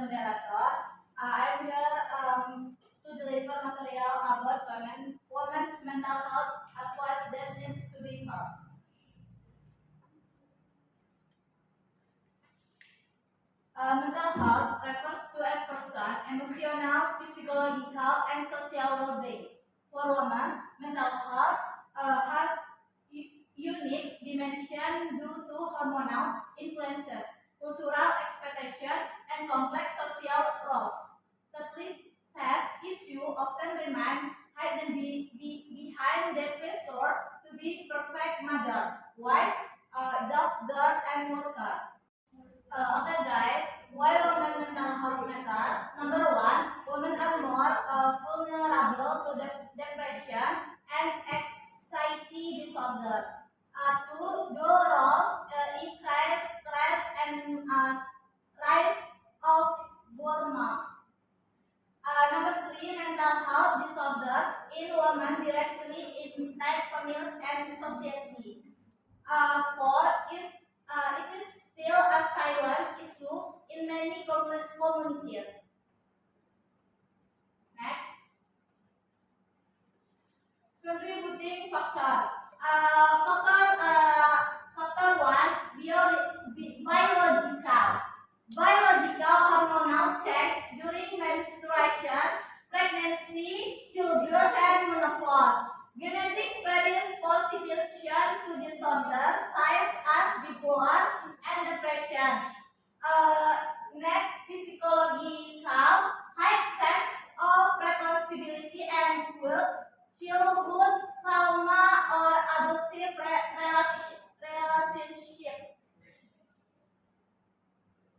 moderator. I'm here to deliver material about women's mental health advice that needs to be heard. Mental health refers to a person's emotional, physiological, and social well-being. For women, mental health has unique dimension due to hormonal influences, cultural expectations, and complex social roles. Sleep-test issue often remain hidden behind the pressure to be perfect mother, wife, doctor, and worker. Okay guys, why women mental health matters? Number one, women are more vulnerable to depression and anxiety disorder. Two, though roles increase stress and rise of burnout. Number three, mental health disorders in women directly impact families and society. Four is it is still a silent issue in many communities. Next, contributing factor. Factor one, biological. Biological hormonal change during menstruation, pregnancy, childbirth, and menopause. Genetic predisposition to disorders such as bipolar and depression. Next, physiological, high sense of responsibility and guilt, childhood trauma, or abusive relationship.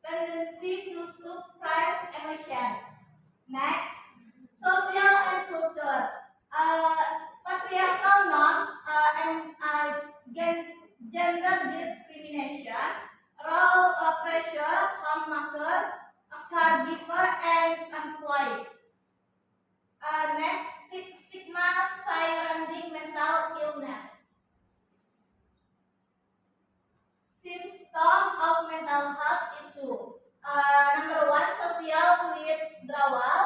Tendency to suppress emotion. Next, social and culture. Patriarchal norms and gender discrimination, role pressure, homemaker, caregiver, and employee. Next, stigma surrounding mental illness. Symptom of mental health issue. Number one, social withdrawal.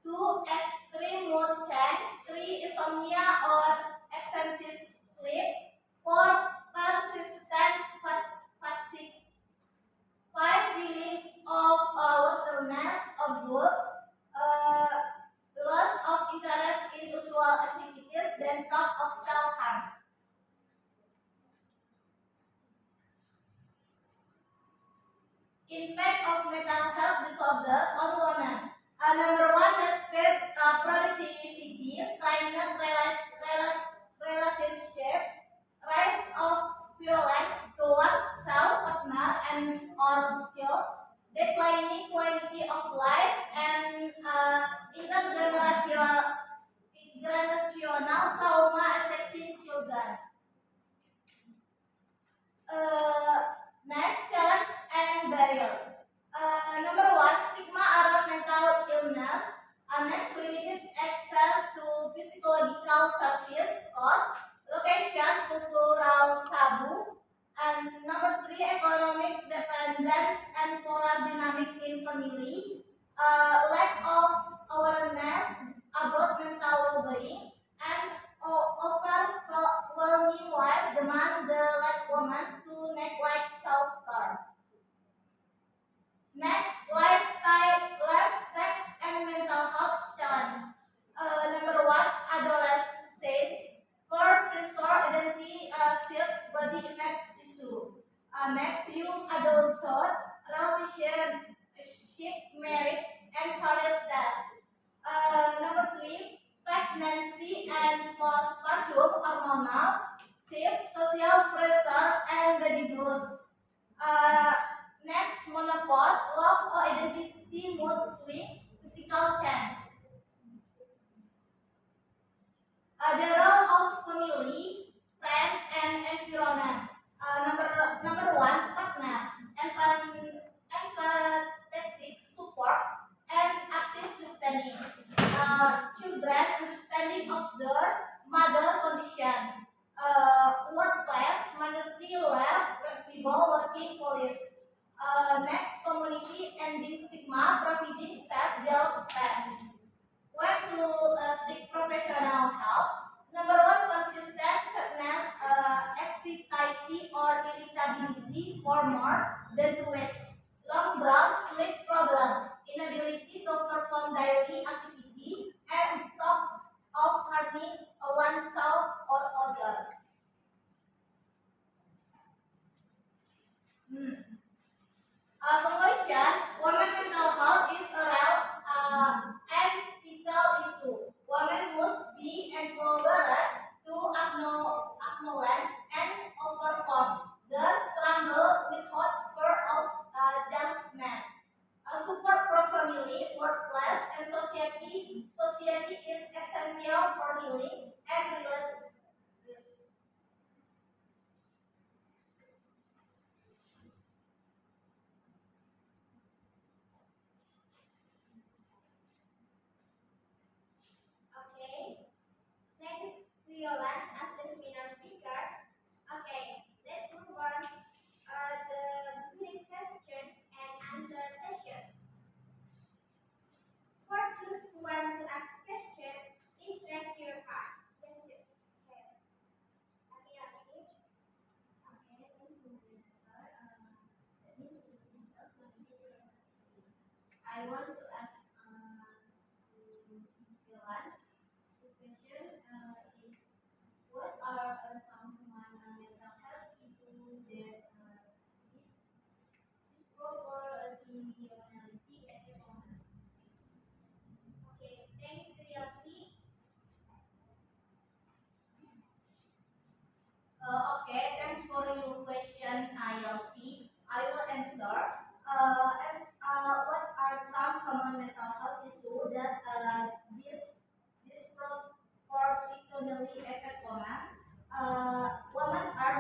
Two, extreme mood change. Three, insomnia or excessive sleep. Four, persistent fatigue. Five, feeling of worthlessness or guilt. Loss of interest in usual activities, then thought of self-harm. Impact of mental health disorder on women. Number one, restricts productivity, strained relationship, rise of violence toward self, partner, and or child, declining quality of life, and intergenerational trauma affecting children. Next, challenge and barrier. Number one, stigma around mental illness. Next, limited access to physiological service, cost, location, cultural taboo. And number three, economic dependence and power dynamic in family. Lack of awareness about mental well-being, and overwhelming life demand the like woman to neglect self-care. Next, lifestyle, and mental health challenge. Number one, adolescents, core pressure, identity, shifts, body image issue. Next, young adulthood, relationship, marriage, and career status. Number three, pregnancy and postpartum hormonal shift, social pressure, and baby blues. Uh, Next, menopause, love or identity, mood swing, physical change. The role of family, friend, and environment. Number one, partners, empathetic support, and active listening. Children understanding of their mother condition. for more than 2 weeks. Long drawn sleep problem, inability to perform daily activity, and thought of harming oneself or others. Hmm. Conclusion, women mental health is a real and vital issue. Women must be empowered to acknowledge and overcome the struggle without fear of judgment. Support from family, workplace, and society is essential for healing and relationships. Okay. Thanks to Yolan as the seminar speakers. Okay, let's move on the between question and answer session. For those who want to ask question, please raise your hand. Yes, yes. Okay. Okay, Asif. Okay, let's move on. I want to ask Yolan. This question is what are some common mental health issues that this proper the personality and the common? Okay, thanks to Yossi. Okay, thanks for your question, Yossi. I will answer. What are some common mental health issues that disproportionately affect women? Women are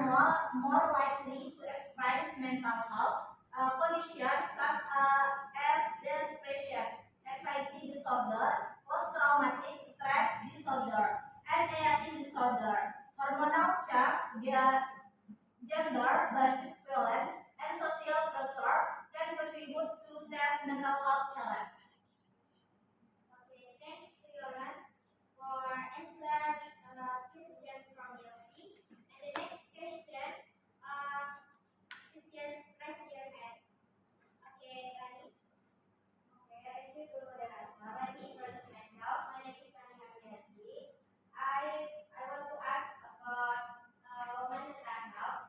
more likely to experience mental health conditions such as depression, anxiety disorder, post-traumatic stress disorder, and eating disorder, hormonal change, gender-based violence, and social pressure can contribute to this mental health challenge. Okay, thanks to Yoran for answer question from Yossi. And the next question is just raise your hand. Okay, Rani. Okay, thank you to moderator. Let me introduce myself. My name is Rani Ariyanti. I want to ask about women mental health.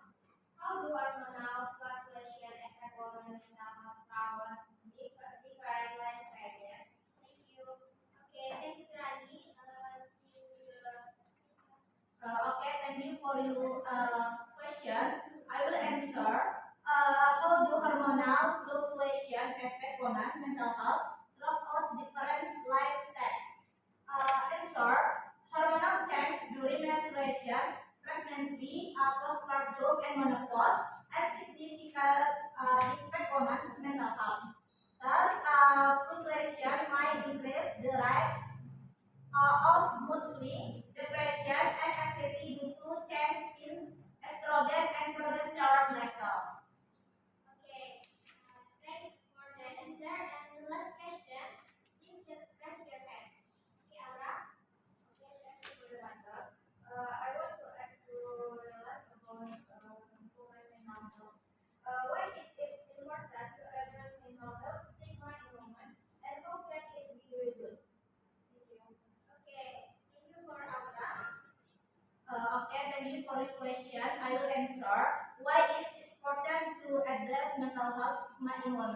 How do hormonal fluctuation affect women mental health throughout different life stages? Thank you. Okay, thanks, Rani. Okay, thank you for your question. I will answer. How do hormonal fluctuation affect women mental health throughout different life stages? Answer. Hormonal change during menstruation, pregnancy, postpartum, and menopause have significant impact on women's mental health. Thus, fluctuation might increase the rate of mood swing, depression, and anxiety due to change in estrogen and progesterone level. Okay, thanks for the answer. And the last question, please raise your hand. Okay, Aura. Okay, thank you for the answer. I want to ask you about women mental health. Why is it important to address mental health stigma in women, and how can it be reduced? Thank you. Okay, thank you for Aura. Okay, thank you for your question. I will answer. Why is it important to address mental health stigma in women?